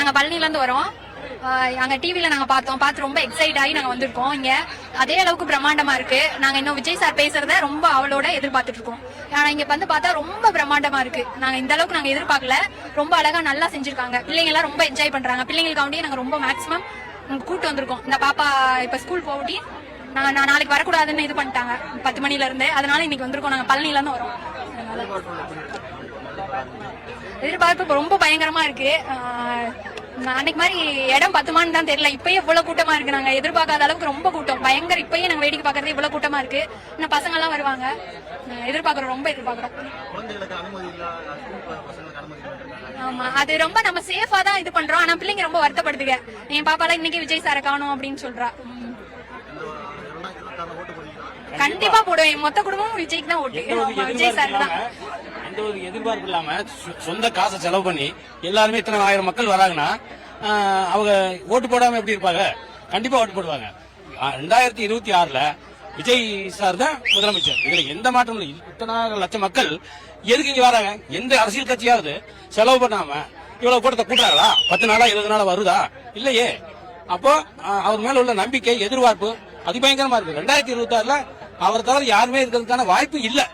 நாங்க பழனில இருந்து வரோம். அங்க டிவில நாங்க பார்த்து ரொம்ப எக்ஸைட் ஆகி நாங்க வந்திருக்கோம். இங்க அதே அளவுக்கு பிரம்மாண்டமா இருக்கு. நாங்க இன்னும் விஜய் சார் பேசுறத ரொம்ப அவளோட எதிர்பார்த்துட்டு இருக்கோம். ஆனா இங்க வந்து பார்த்தா ரொம்ப பிரம்மாண்டமா இருக்கு. நாங்க இந்த அளவுக்கு நாங்க எதிர்பார்க்கல. ரொம்ப அழகா நல்லா செஞ்சிருக்காங்க. பிள்ளைங்க எல்லாம் ரொம்ப என்ஜாய் பண்றாங்க. பிள்ளைங்களுக்காண்டி நாங்க ரொம்ப மேக்ஸிமம் கூட்டு வந்திருக்கோம். இந்த பாப்பா இப்ப ஸ்கூல் போகட்டி நாங்க நாளைக்கு வரக்கூடாதுன்னு இது பண்ணிட்டாங்க 10 மணில இருந்து. அதனால இன்னைக்கு வந்திருக்கோம். நாங்க பழனில இருந்து வரோம். எதிர்பார்ப்பு ரொம்ப பயங்கரமா இருக்கு. அன்னைக்கு மாதிரி இடம் பத்துமான்னு தான் தெரியல. இப்பயே இவ்வளவு கூட்டமா இருக்கு. நாங்க எதிர்பார்க்காத அளவுக்கு ரொம்ப கூட்டம் பயங்கர. இப்பயே நாங்க வேடிக்கை பாக்குறது இவ்வளவு கூட்டமா இருக்கு. இன்னும் பசங்க எல்லாம் வருவாங்க. எதிர்பார்க்கறோம், ரொம்ப எதிர்பார்க்கறோம். ஆமா, அது ரொம்ப நம்ம சேஃபா தான் இது பண்றோம். ஆனா பிள்ளைங்க ரொம்ப வருத்தப்படுதுங்க. என் பாப்பாலாம் இன்னைக்கு விஜய் சாரை காணும் அப்படின்னு சொல்றா. கண்டிப்பா போடுவேன். மொத்த குடும்பமும் விஜய்க்கு தான் ஓட்டு. விஜய் சார் தான். எந்த ஒரு எதிர்பார்ப்பு இல்லாம சொந்த காசை செலவு பண்ணி எல்லாருமே இத்தனை 1000 மக்கள் வராங்கன்னா அவங்க ஓட்டு போடாம எப்படி இருப்பாங்க? கண்டிப்பா ஓட்டு போடுவாங்க. 2026ல விஜய் சார் தான் முதலமைச்சர். இதுல எந்த மாற்றமும் இல்லை. இத்தனை லட்சம் மக்கள் எதுக்கு இங்க வராங்க? எந்த அரசியல் கட்சியாவது செலவு பண்ணாம இவ்வளவு கூட்டத்தை கூட்டுறாங்களா? 10 நாளா 20 நாளா வருதா? இல்லையே. அப்போ அவர் மேல உள்ள நம்பிக்கை, எதிர்பார்ப்பு அதிபயங்கரமா இருக்கு. 2026ல அவர் தவிர யாருமே இருக்கிறதுக்கான வாய்ப்பு இல்லை.